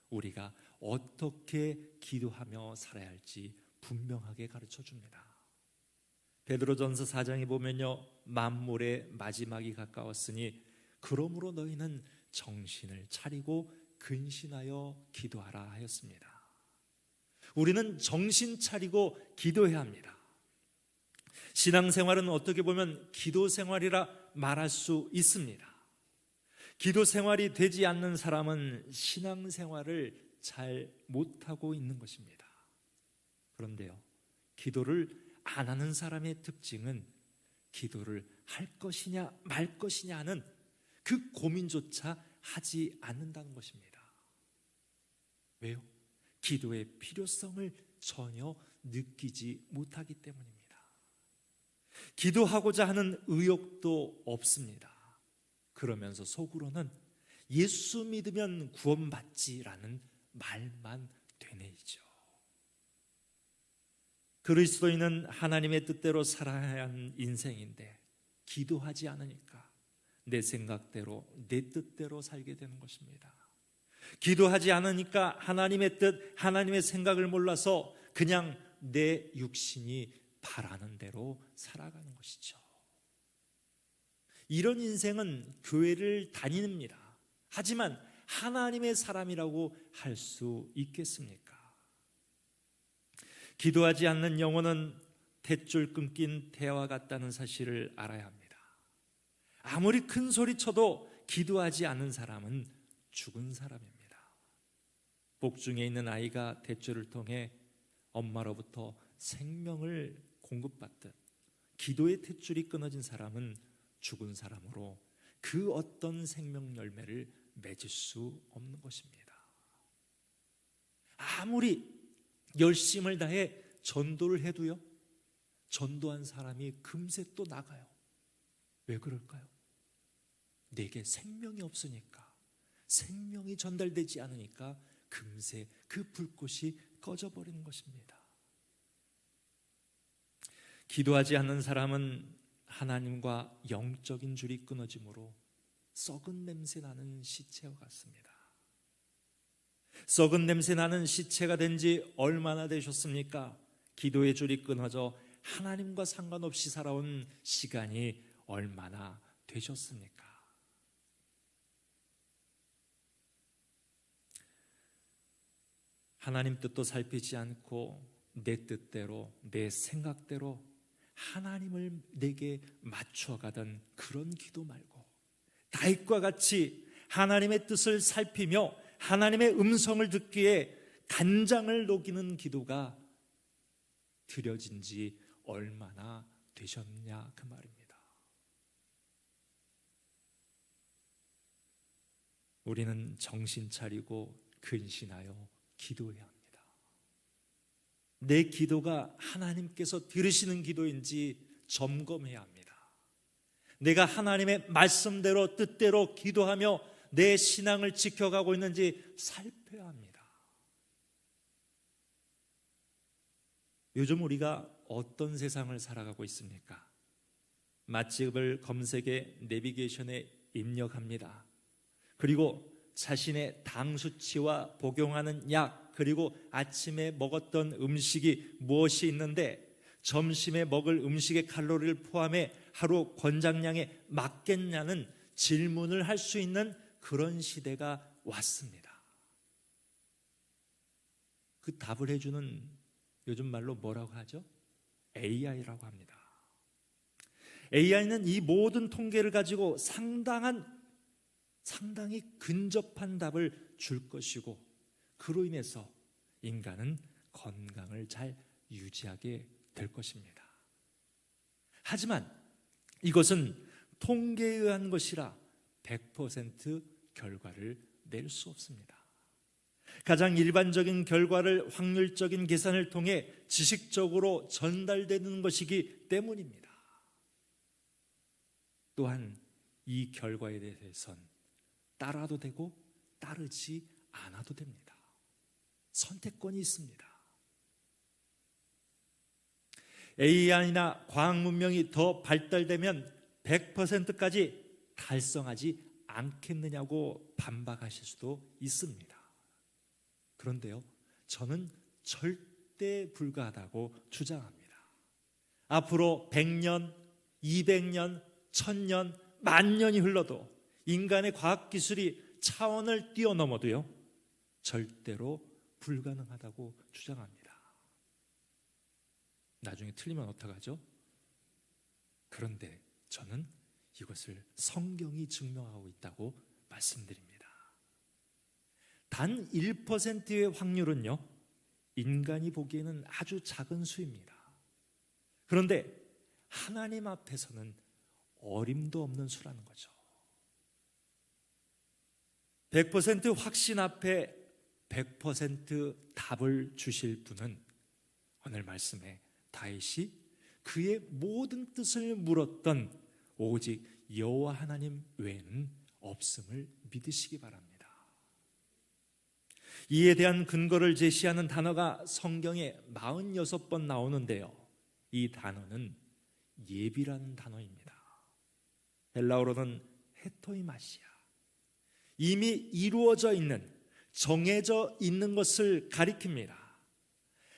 우리가 어떻게 기도하며 살아야 할지 분명하게 가르쳐 줍니다. 베드로전서 4장에 보면요, 만물의 마지막이 가까웠으니 그러므로 너희는 정신을 차리고 근신하여 기도하라 하였습니다. 우리는 정신 차리고 기도해야 합니다. 신앙생활은 어떻게 보면 기도생활이라 말할 수 있습니다. 기도생활이 되지 않는 사람은 신앙생활을 잘 못하고 있는 것입니다. 그런데요, 기도를 안 하는 사람의 특징은 기도를 할 것이냐 말 것이냐 하는 그 고민조차 하지 않는다는 것입니다. 왜요? 기도의 필요성을 전혀 느끼지 못하기 때문입니다. 기도하고자 하는 의욕도 없습니다. 그러면서 속으로는 예수 믿으면 구원받지라는 말만 되뇌이죠. 그리스도인은 하나님의 뜻대로 살아야 하는 인생인데 기도하지 않으니까 내 생각대로 내 뜻대로 살게 되는 것입니다. 기도하지 않으니까 하나님의 뜻, 하나님의 생각을 몰라서 그냥 내 육신이 바라는 대로 살아가는 것이죠. 이런 인생은 교회를 다닙니다. 하지만 하나님의 사람이라고 할 수 있겠습니까? 기도하지 않는 영혼은 탯줄 끊긴 태와 같다는 사실을 알아야 합니다. 아무리 큰 소리 쳐도 기도하지 않는 사람은 죽은 사람입니다. 복중에 있는 아이가 탯줄을 통해 엄마로부터 생명을 공급받듯 기도의 탯줄이 끊어진 사람은 죽은 사람으로 그 어떤 생명 열매를 맺을 수 없는 것입니다. 아무리 열심을 다해 전도를 해도요, 전도한 사람이 금세 또 나가요. 왜 그럴까요? 내게 생명이 없으니까, 생명이 전달되지 않으니까 금세 그 불꽃이 꺼져버리는 것입니다. 기도하지 않는 사람은 하나님과 영적인 줄이 끊어지므로 썩은 냄새 나는 시체와 같습니다. 썩은 냄새 나는 시체가 된 지 얼마나 되셨습니까? 기도의 줄이 끊어져 하나님과 상관없이 살아온 시간이 얼마나 되셨습니까? 하나님 뜻도 살피지 않고 내 뜻대로, 내 생각대로 하나님을 내게 맞춰가던 그런 기도 말고 다윗과 같이 하나님의 뜻을 살피며 하나님의 음성을 듣기에 간장을 녹이는 기도가 드려진 지 얼마나 되셨냐 그 말입니다. 우리는 정신 차리고 근신하여 기도해야 합니다. 내 기도가 하나님께서 들으시는 기도인지 점검해야 합니다. 내가 하나님의 말씀대로 뜻대로 기도하며 내 신앙을 지켜가고 있는지 살펴야 합니다. 요즘 우리가 어떤 세상을 살아가고 있습니까? 맛집을 검색에 내비게이션에 입력합니다. 그리고 자신의 당 수치와 복용하는 약, 그리고 아침에 먹었던 음식이 무엇이 있는데 점심에 먹을 음식의 칼로리를 포함해 하루 권장량에 맞겠냐는 질문을 할 수 있는 그런 시대가 왔습니다. 그 답을 해주는 요즘 말로 뭐라고 하죠? AI라고 합니다. AI는 이 모든 통계를 가지고 상당히 근접한 답을 줄 것이고, 그로 인해서 인간은 건강을 잘 유지하게 될 것입니다. 하지만 이것은 통계에 의한 것이라 100% 결과를 낼 수 없습니다. 가장 일반적인 결과를 확률적인 계산을 통해 지식적으로 전달되는 것이기 때문입니다. 또한 이 결과에 대해선 따라도 되고 따르지 않아도 됩니다. 선택권이 있습니다. AI나 과학 문명이 더 발달되면 100%까지 달성하지 않겠느냐고 반박하실 수도 있습니다. 그런데요, 저는 절대 불가하다고 주장합니다. 앞으로 100년, 200년, 1000년, 만년이 흘러도 인간의 과학기술이 차원을 뛰어넘어도요, 절대로 불가능하다고 주장합니다. 나중에 틀리면 어떡하죠? 그런데 저는 이것을 성경이 증명하고 있다고 말씀드립니다. 단 1%의 확률은요, 인간이 보기에는 아주 작은 수입니다. 그런데 하나님 앞에서는 어림도 없는 수라는 거죠. 100% 확신 앞에 100% 답을 주실 분은 오늘 말씀에 다윗이 그의 모든 뜻을 물었던 오직 여호와 하나님 외에는 없음을 믿으시기 바랍니다. 이에 대한 근거를 제시하는 단어가 성경에 46번 나오는데요, 이 단어는 예비라는 단어입니다. 헬라어로는 헤토이마시아, 이미 이루어져 있는, 정해져 있는 것을 가리킵니다.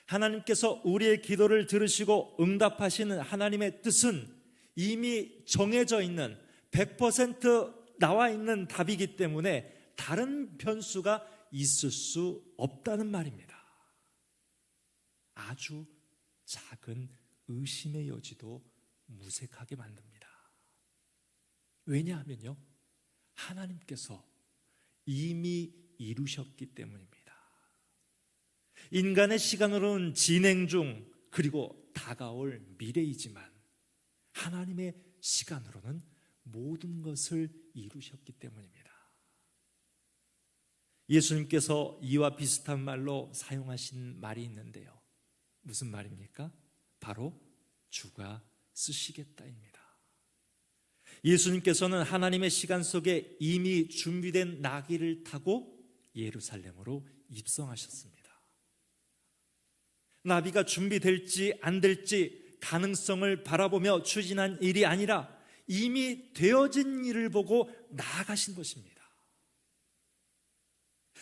하나님께서 우리의 기도를 들으시고 응답하시는 하나님의 뜻은 이미 정해져 있는 100% 나와 있는 답이기 때문에 다른 변수가 있을 수 없다는 말입니다. 아주 작은 의심의 여지도 무색하게 만듭니다. 왜냐하면요, 하나님께서 이미 이루셨기 때문입니다. 인간의 시간으로는 진행 중, 그리고 다가올 미래이지만 하나님의 시간으로는 모든 것을 이루셨기 때문입니다. 예수님께서 이와 비슷한 말로 사용하신 말이 있는데요, 무슨 말입니까? 바로 주가 쓰시겠다입니다. 예수님께서는 하나님의 시간 속에 이미 준비된 나귀를 타고 예루살렘으로 입성하셨습니다. 나비가 준비될지 안 될지 가능성을 바라보며 추진한 일이 아니라 이미 되어진 일을 보고 나아가신 것입니다.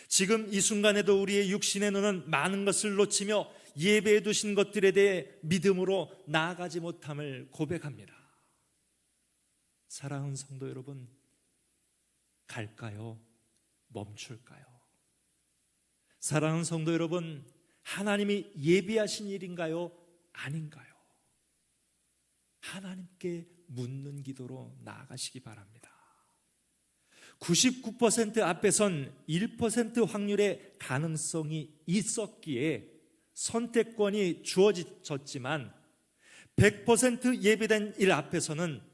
지금 이 순간에도 우리의 육신의 눈은 많은 것을 놓치며 예배해 두신 것들에 대해 믿음으로 나아가지 못함을 고백합니다. 사랑하는 성도 여러분, 갈까요? 멈출까요? 사랑하는 성도 여러분, 하나님이 예비하신 일인가요? 아닌가요? 하나님께 묻는 기도로 나아가시기 바랍니다. 99% 앞에선 1% 확률의 가능성이 있었기에 선택권이 주어졌지만 100% 예비된 일 앞에서는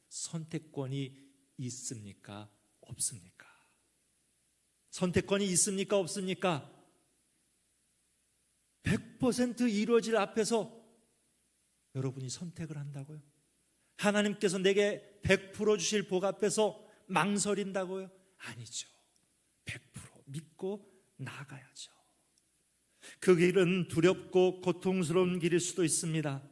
선택권이 있습니까? 없습니까? 선택권이 있습니까? 없습니까? 100% 이루어질 앞에서 여러분이 선택을 한다고요? 하나님께서 내게 100% 주실 복 앞에서 망설인다고요? 아니죠. 100% 믿고 나가야죠. 그 길은 두렵고 고통스러운 길일 수도 있습니다.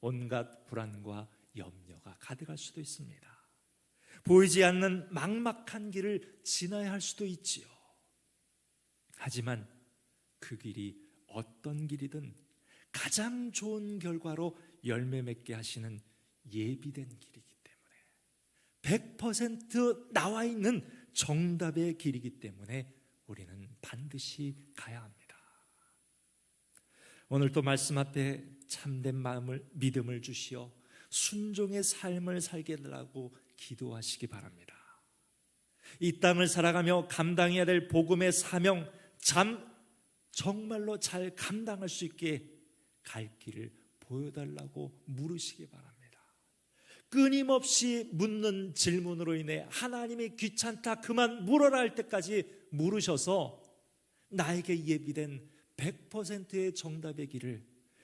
온갖 불안과 염려가 가득할 수도 있습니다. 보이지 않는 막막한 길을 지나야 할 수도 있지요. 하지만 그 길이 어떤 길이든 가장 좋은 결과로 열매 맺게 하시는 예비된 길이기 때문에, 100% 나와 있는 정답의 길이기 때문에 우리는 반드시 가야 합니다. 오늘 또 말씀 앞에 참된 마음을, 믿음을 주시어 순종의 삶을 살게 해달라고 기도하시기 바랍니다. 이 땅을 살아가며 감당해야 될 복음의 사명, 정말로 잘 감당할 수 있게 갈 길을 보여달라고 물으시기 바랍니다. 끊임없이 묻는 질문으로 인해 하나님이 귀찮다, 그만 물어라 할 때까지 물으셔서 나에게 예비된 100%의 정답의 길을,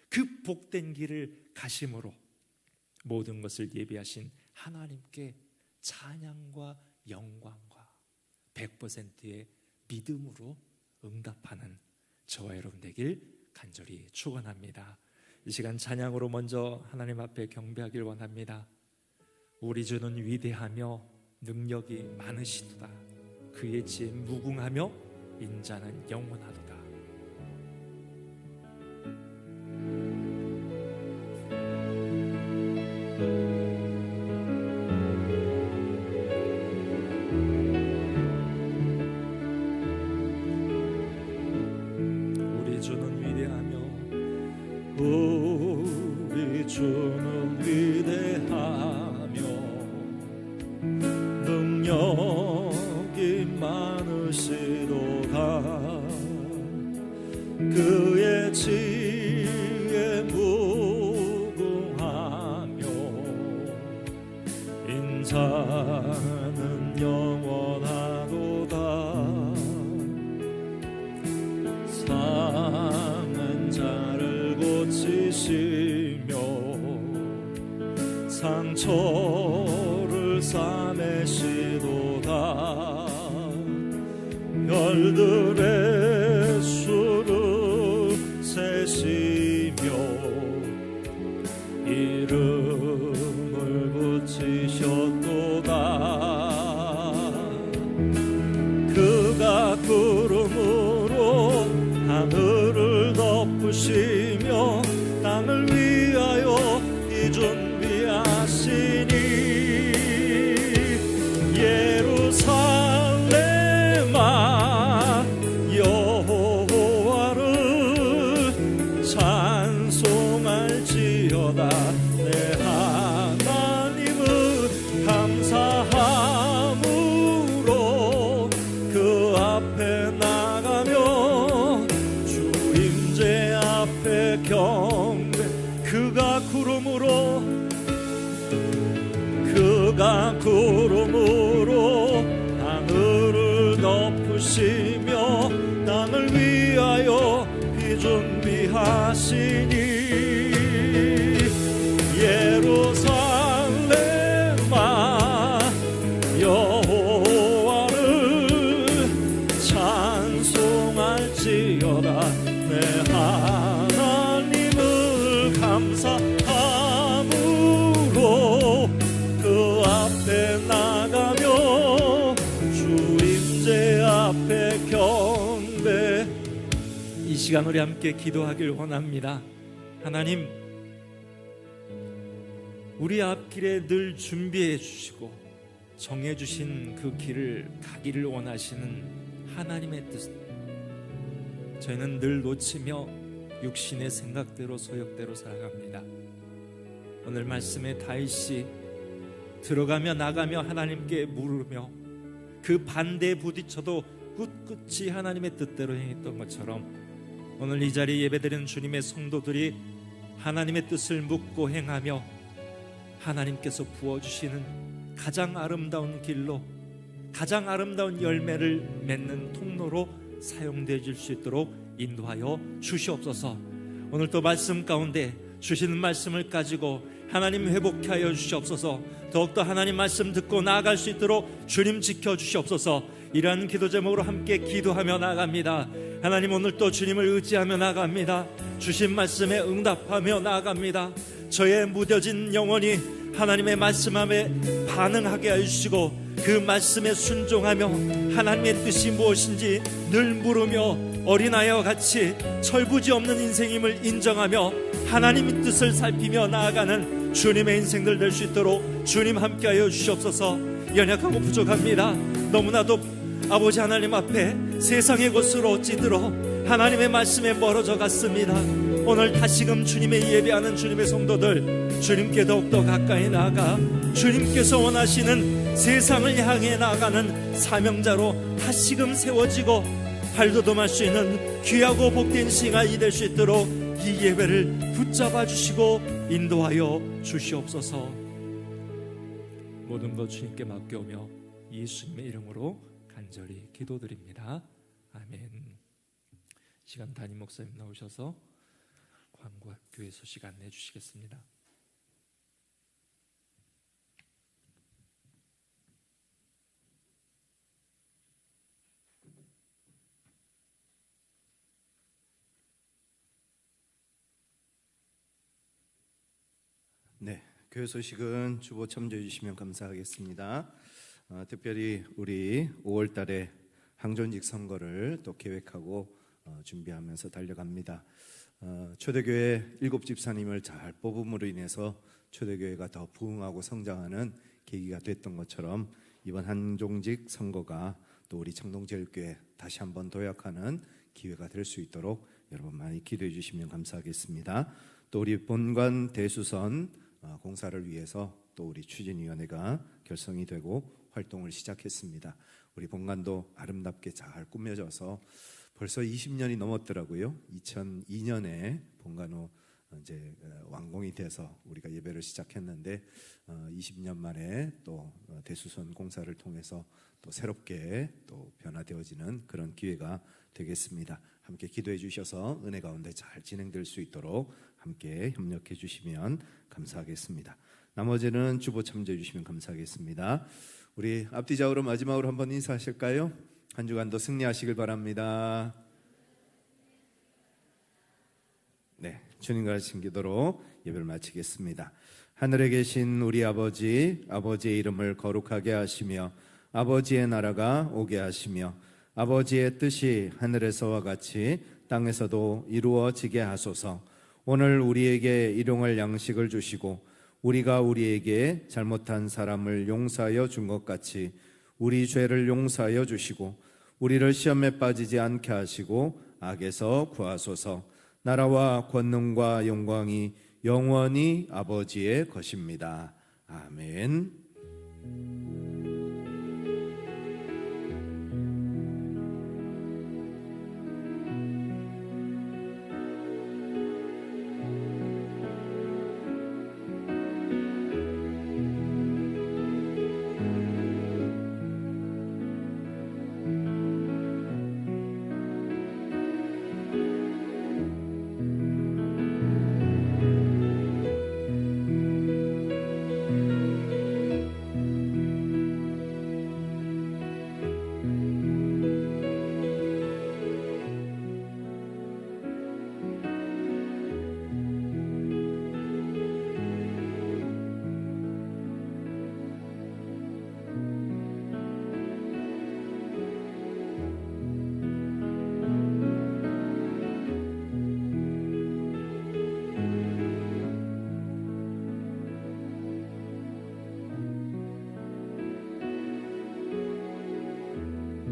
그 복된 길을 가심으로 모든 것을 예비하신 하나님께 찬양과 영광과 100%의 믿음으로 응답하는 저와 여러분 되길 간절히 축원합니다. 이 시간 찬양으로 먼저 하나님 앞에 경배하길 원합니다. 우리 주는 위대하며 능력이 많으시도다. 그의 지혜 무궁하며 인자는 영원하도다. 우리 주는 위대하며, 우리 주는 위대하며 능력이 많으시도다. 그의 지혜 무궁하며 인자는 영원하도다. 상한 자를 고치시며 상처를 싸매시도다. 별들의 수를 세시며 이름을 붙이셨도다. 그가 구름으로 하늘을 덮으시며 땅을 위하여 이 준비하시니 예루살렘아 여호와를 찬송할지어다. 내 하나님은 감사함으로 그 앞에 나가며 주 임재 앞에 경배. 그가 구름으로 하늘을 덮으시며 땅을 위하여 비 준비하시니 예루살렘아 여호와를 찬송할지어다. 내 하나님을 감사함으로 그 앞에 나가며 주 임재 앞에 경배. 이 시간 우리 함께 기도하길 원합니다. 하나님, 우리 앞길에 늘 준비해 주시고 정해 주신 그 길을 가기를 원하시는 하나님의 뜻, 저희는 늘 놓치며 육신의 생각대로 소욕대로 살아갑니다. 오늘 말씀에 다윗이 들어가며 나가며 하나님께 물으며 그 반대에 부딪혀도 꿋꿋이 하나님의 뜻대로 행했던 것처럼 오늘 이 자리에 예배드리는 주님의 성도들이 하나님의 뜻을 묻고 행하며 하나님께서 부어주시는 가장 아름다운 길로, 가장 아름다운 열매를 맺는 통로로 사용되어질 수 있도록 인도하여 주시옵소서. 오늘 또 말씀 가운데 주시는 말씀을 가지고 하나님 회복케 하여 주시옵소서. 더욱더 하나님 말씀 듣고 나아갈 수 있도록 주님 지켜주시옵소서. 이러한 기도 제목으로 함께 기도하며 나아갑니다. 하나님, 오늘 또 주님을 의지하며 나아갑니다. 주신 말씀에 응답하며 나아갑니다. 저의 무뎌진 영혼이 하나님의 말씀에 반응하게 해주시고 그 말씀에 순종하며 하나님의 뜻이 무엇인지 늘 물으며 어린아이와 같이 철부지 없는 인생임을 인정하며 하나님의 뜻을 살피며 나아가는 주님의 인생들 될 수 있도록 주님 함께하여 주시옵소서. 연약하고 부족합니다. 너무나도 아버지 하나님 앞에 세상의 것으로 찌들어 하나님의 말씀에 멀어져 갔습니다. 오늘 다시금 주님의 예배하는 주님의 성도들, 주님께 더욱더 가까이 나아가 주님께서 원하시는 세상을 향해 나아가는 사명자로 다시금 세워지고 발돋움할 수 있는 귀하고 복된 시간이 될 수 있도록 이 예배를 붙잡아 주시고 인도하여 주시옵소서. 모든 것 주님께 맡겨오며 예수님의 이름으로 간절히 기도드립니다. 아멘. 시간 담임 목사님 나오셔서 광고학교의 소식 안내해 주시겠습니다. 네, 교회 소식은 주보 참조해 주시면 감사하겠습니다. 특별히 우리 5월 달에 항존직 선거를 또 계획하고 준비하면서 달려갑니다. 초대교회 7집사님을 잘 뽑음으로 인해서 초대교회가 더 부흥하고 성장하는 계기가 됐던 것처럼 이번 항존직 선거가 또 우리 청동제일교회 다시 한번 도약하는 기회가 될 수 있도록 여러분 많이 기도해 주시면 감사하겠습니다. 또 우리 본관 대수선 공사를 위해서 또 우리 추진위원회가 결성이 되고 활동을 시작했습니다. 우리 본관도 아름답게 잘 꾸며져서 벌써 20년이 넘었더라고요. 2002년에 본관으로 이제 완공이 돼서 우리가 예배를 시작했는데 20년 만에 또 대수선 공사를 통해서 또 새롭게 또 변화되어지는 그런 기회가 되겠습니다. 함께 기도해 주셔서 은혜 가운데 잘 진행될 수 있도록 함께 협력해 주시면 감사하겠습니다. 나머지는 주보 참조해 주시면 감사하겠습니다. 우리 앞뒤좌우로 마지막으로 한번 인사하실까요? 한 주간도 승리하시길 바랍니다. 네, 주님과 하신 기도로 예배를 마치겠습니다. 하늘에 계신 우리 아버지, 아버지의 이름을 거룩하게 하시며 아버지의 나라가 오게 하시며 아버지의 뜻이 하늘에서와 같이 땅에서도 이루어지게 하소서. 오늘 우리에게 일용할 양식을 주시고 우리가 우리에게 잘못한 사람을 용서하여 준 것 같이 우리 죄를 용서하여 주시고 우리를 시험에 빠지지 않게 하시고 악에서 구하소서. 나라와 권능과 영광이 영원히 아버지의 것입니다. 아멘.